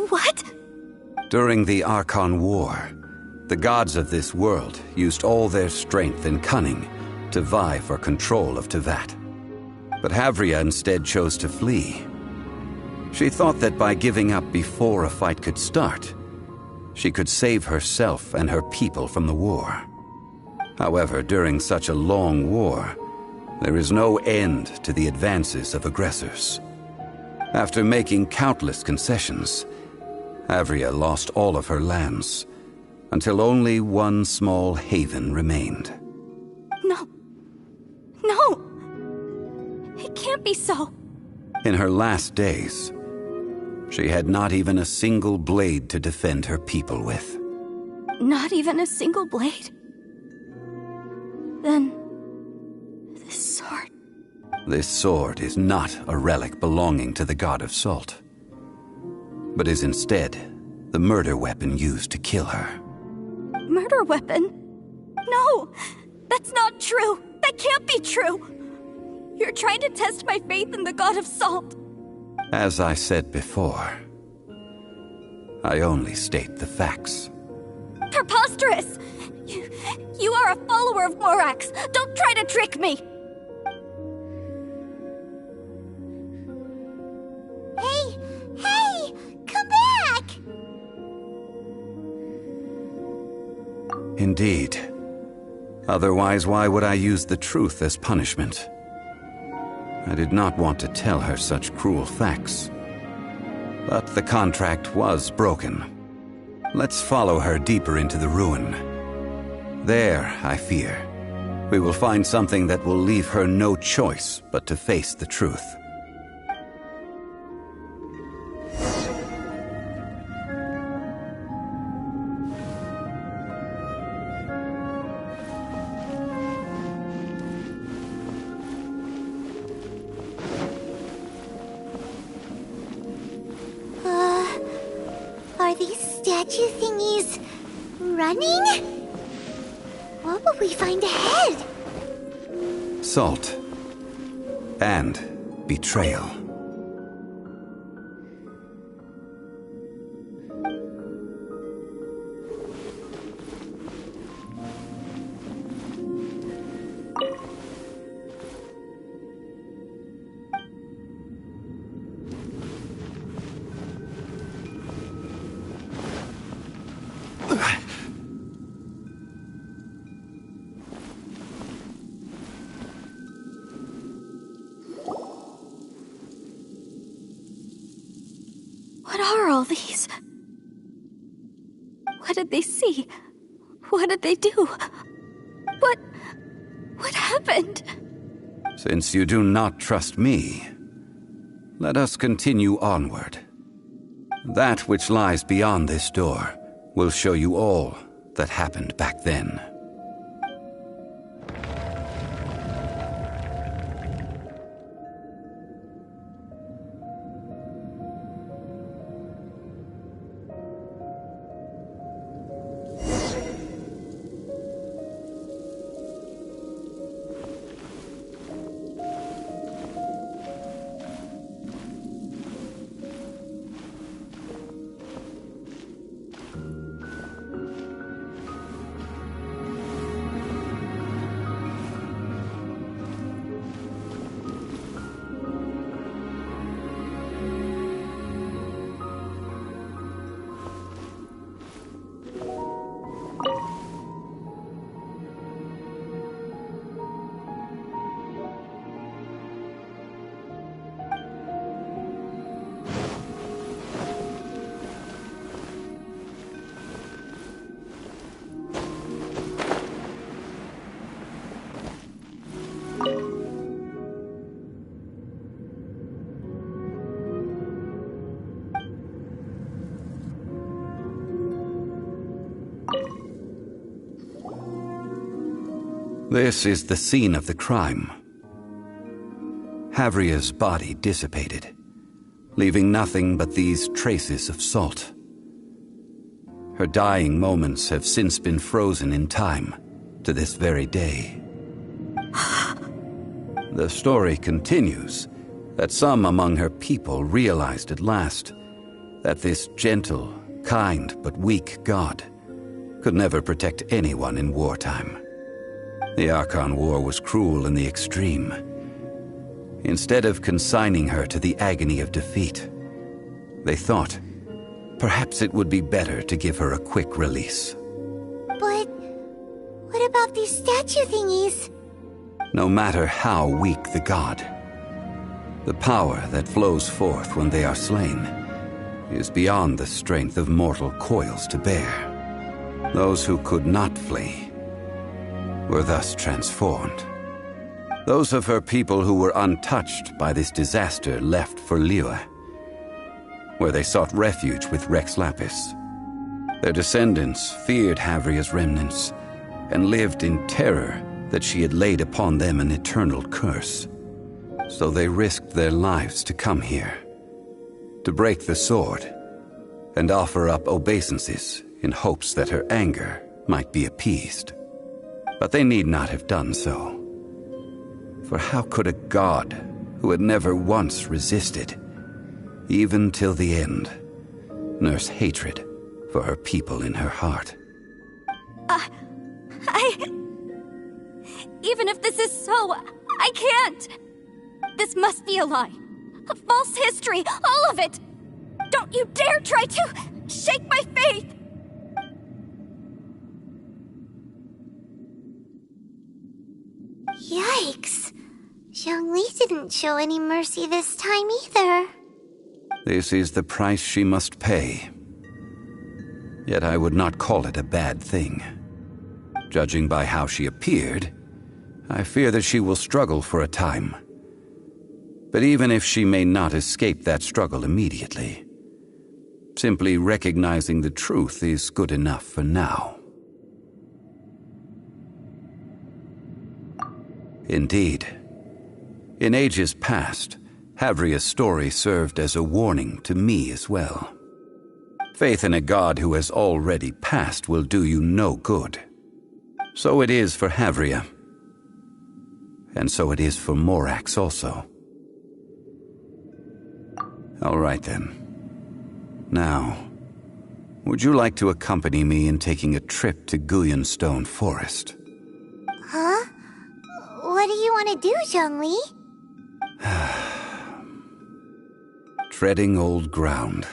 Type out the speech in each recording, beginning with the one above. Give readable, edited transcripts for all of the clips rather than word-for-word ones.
What? During the Archon War, the gods of this world used all their strength and cunning to vie for control of Teyvat. But Havria instead chose to flee. She thought that by giving up before a fight could start, she could save herself and her people from the war. However, during such a long war, there is no end to the advances of aggressors. After making countless concessions, Havria lost all of her lands, until only one small haven remained. No. No! It can't be so. In her last days, she had not even a single blade to defend her people with. Not even a single blade? Then... this sword... This sword is not a relic belonging to the god of salt, but is instead the murder weapon used to kill her. Murder weapon? No! That's not true! That can't be true! You're trying to test my faith in the god of salt. As I said before, I only state the facts. Preposterous! You are a follower of Morax! Don't try to trick me! Hey! Come back! Indeed. Otherwise, why would I use the truth as punishment? I did not want to tell her such cruel facts. But the contract was broken. Let's follow her deeper into the ruin. There, I fear, we will find something that will leave her no choice but to face the truth. Are these statue thingies running? What will we find ahead? Salt. And betrayal. What are all these? What did they see? What did they do? What happened? Since you do not trust me, let us continue onward. That which lies beyond this door will show you all that happened back then. This is the scene of the crime. Havria's body dissipated, leaving nothing but these traces of salt. Her dying moments have since been frozen in time to this very day. The story continues that some among her people realized at last that this gentle, kind, but weak god could never protect anyone in wartime. The Archon War was cruel in the extreme. Instead of consigning her to the agony of defeat, they thought perhaps it would be better to give her a quick release. But what about these statue thingies? No matter how weak the god, the power that flows forth when they are slain is beyond the strength of mortal coils to bear. Those who could not flee were thus transformed. Those of her people who were untouched by this disaster left for Liyue, where they sought refuge with Rex Lapis. Their descendants feared Havria's remnants and lived in terror that she had laid upon them an eternal curse. So they risked their lives to come here, to break the sword and offer up obeisances in hopes that her anger might be appeased. But they need not have done so. For how could a god who had never once resisted, even till the end, nurse hatred for her people in her heart? Even if this is so, I can't! This must be a lie. A false history, all of it! Don't you dare try to shake my faith! Yikes. Jiyongli didn't show any mercy this time either. This is the price she must pay. Yet I would not call it a bad thing. Judging by how she appeared, I fear that she will struggle for a time. But even if she may not escape that struggle immediately, simply recognizing the truth is good enough for now. Indeed, in ages past, Havria's story served as a warning to me as well. Faith in a god who has already passed will do you no good. So it is for Havria. And so it is for Morax also. All right then. Now, would you like to accompany me in taking a trip to Guyonstone Forest? Huh? What do you want to do, Jiyongli? Treading old ground,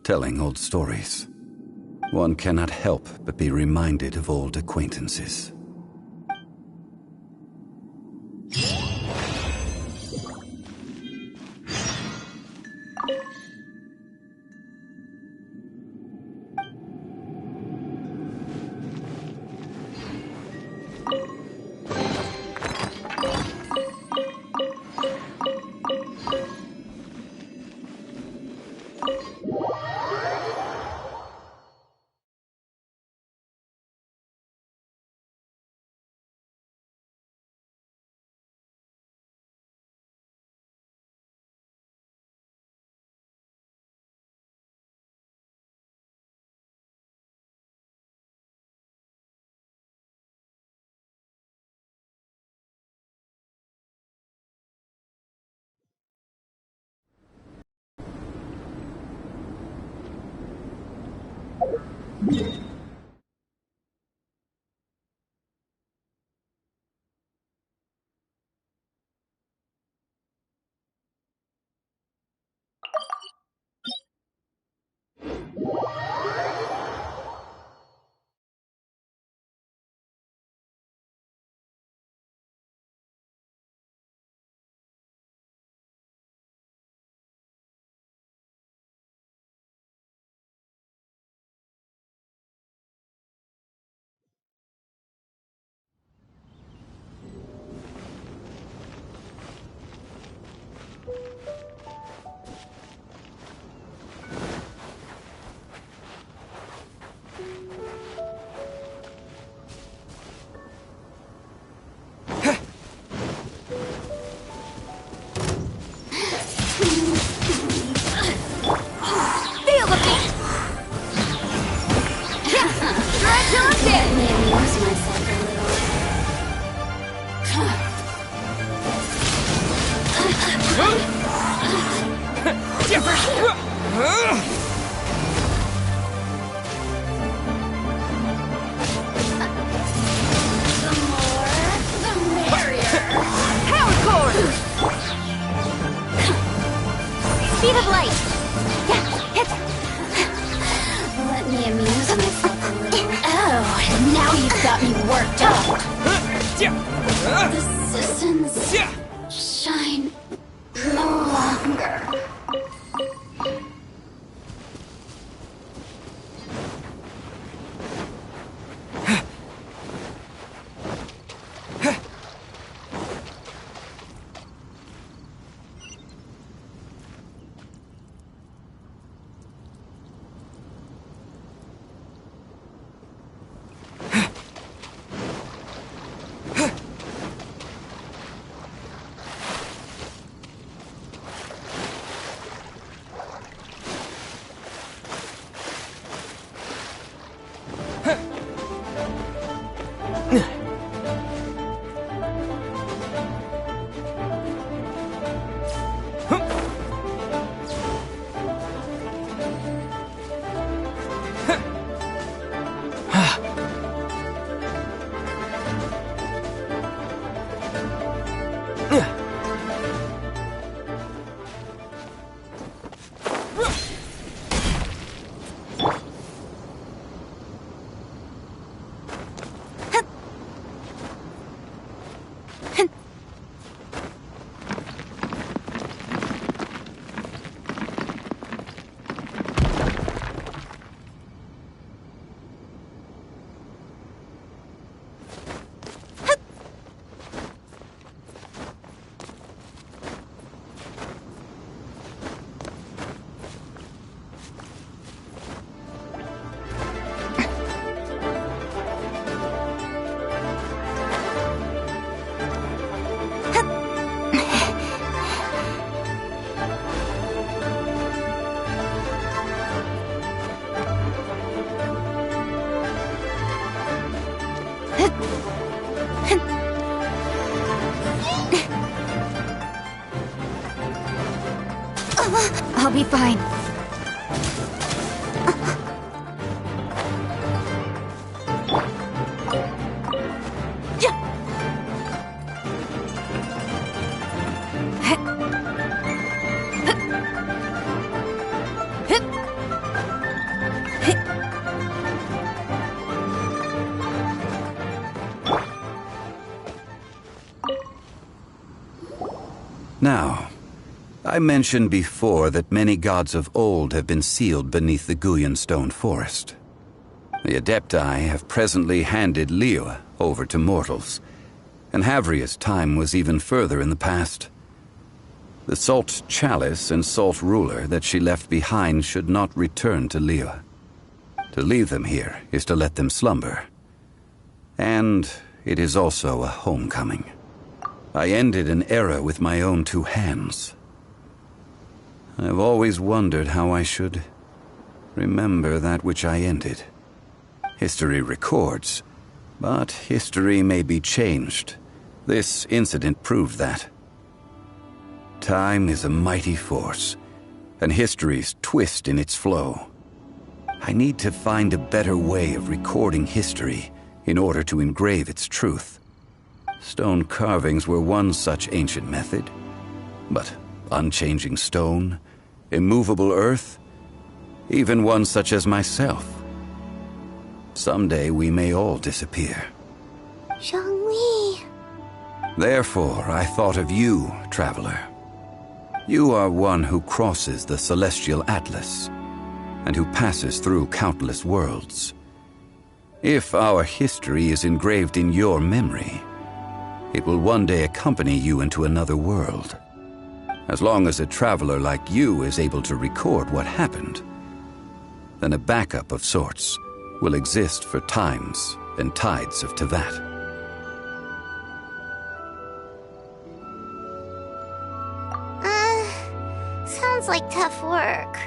telling old stories. One cannot help but be reminded of old acquaintances. The citizens shine no longer. I'll be fine. Now, I mentioned before that many gods of old have been sealed beneath the Guyan stone forest. The Adepti have presently handed Liyue over to mortals, and Havria's time was even further in the past. The Salt Chalice and Salt Ruler that she left behind should not return to Liyue. To leave them here is to let them slumber. And it is also a homecoming. I ended an era with my own two hands. I've always wondered how I should remember that which I ended. History records, but history may be changed. This incident proved that. Time is a mighty force, and history's twist in its flow. I need to find a better way of recording history in order to engrave its truth. Stone carvings were one such ancient method, but unchanging stone, immovable earth, even one such as myself. Someday we may all disappear. Jiyongli. Therefore, I thought of you, traveler. You are one who crosses the celestial atlas, and who passes through countless worlds. If our history is engraved in your memory, it will one day accompany you into another world. As long as a traveler like you is able to record what happened, then a backup of sorts will exist for times and tides of Teyvat. Sounds like tough work.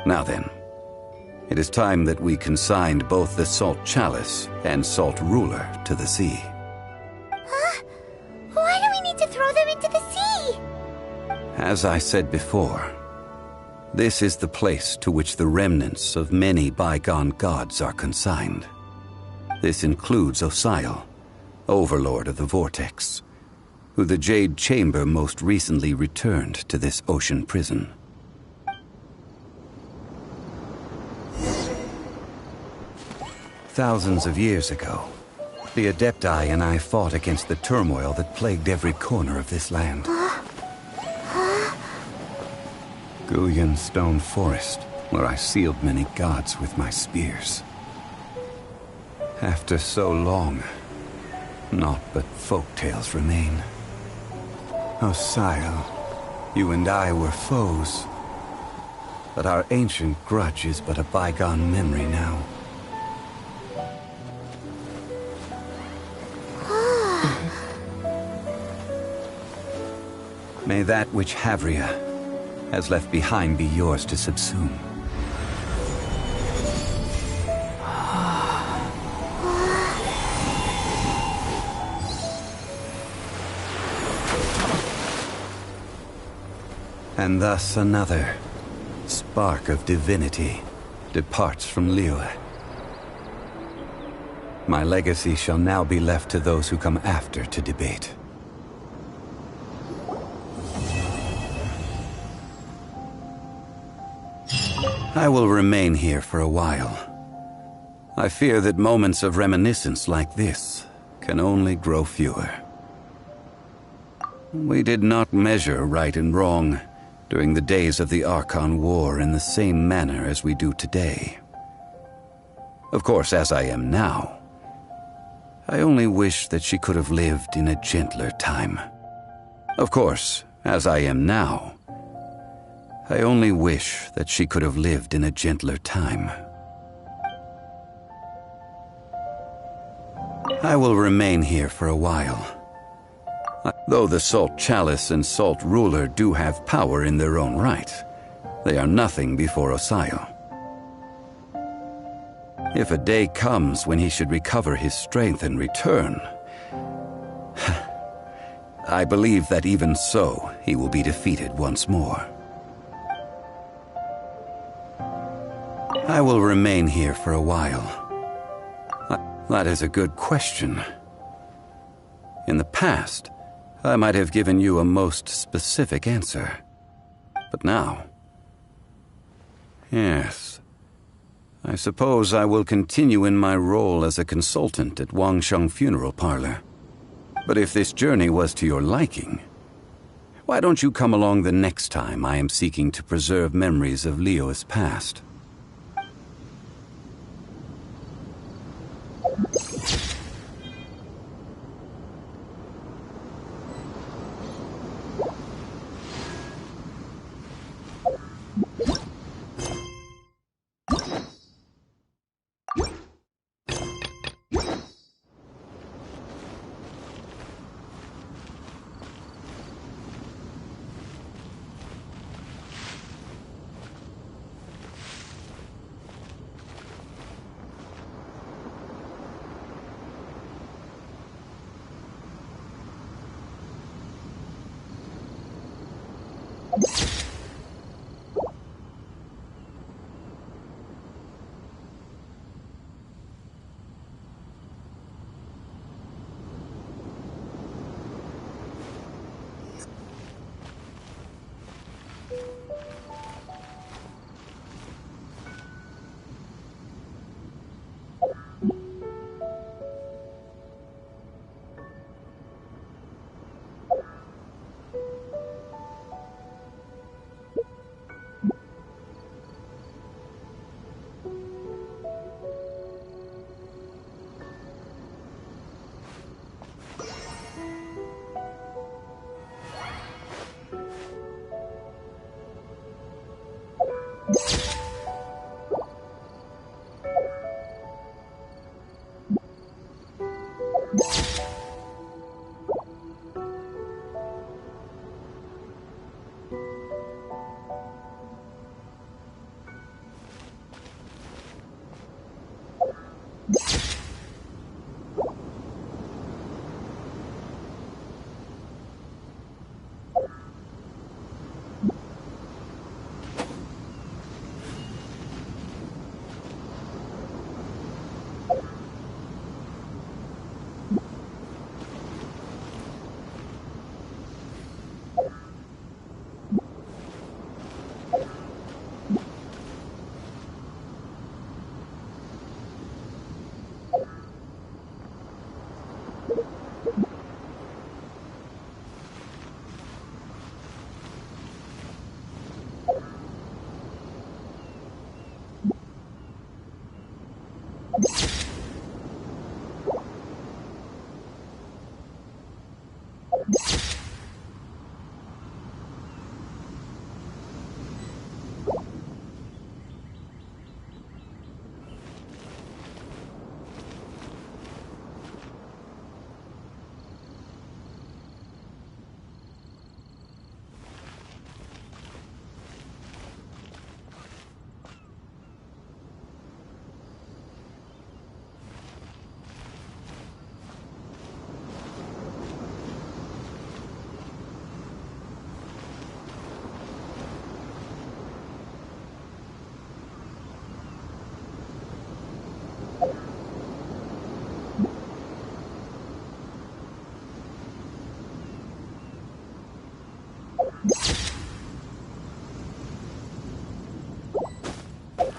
Now then, it is time that we consigned both the Salt Chalice and Salt Ruler to the sea. Why do we need to throw them into the sea? As I said before, this is the place to which the remnants of many bygone gods are consigned. This includes Osial, overlord of the Vortex, who the Jade Chamber most recently returned to this ocean prison. Thousands of years ago, The Adepti and I fought against the turmoil that plagued every corner of this land. Guyan Stone Forest, where I sealed many gods with my spears. After so long, naught but folk tales remain. Osile, you and I were foes, but our ancient grudge is but a bygone memory now. May that which Havria has left behind be yours to subsume. And thus another spark of divinity departs from Liyue. My legacy shall now be left to those who come after to debate. I will remain here for a while. I fear that moments of reminiscence like this can only grow fewer. We did not measure right and wrong during the days of the Archon War in the same manner as we do today. Of course, as I am now, I only wish that she could have lived in a gentler time. Of course, as I am now, I only wish that she could have lived in a gentler time. I will remain here for a while. Though the Salt Chalice and Salt Ruler do have power in their own right, they are nothing before Osile. If a day comes when he should recover his strength and return, I believe that even so, he will be defeated once more. I will remain here for a while. That is a good question. In the past, I might have given you a most specific answer. But now... Yes. I suppose I will continue in my role as a consultant at Wangsheng Funeral Parlor. But if this journey was to your liking, why don't you come along the next time I am seeking to preserve memories of Liyue's past?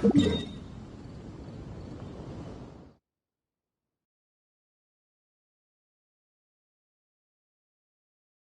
Huh?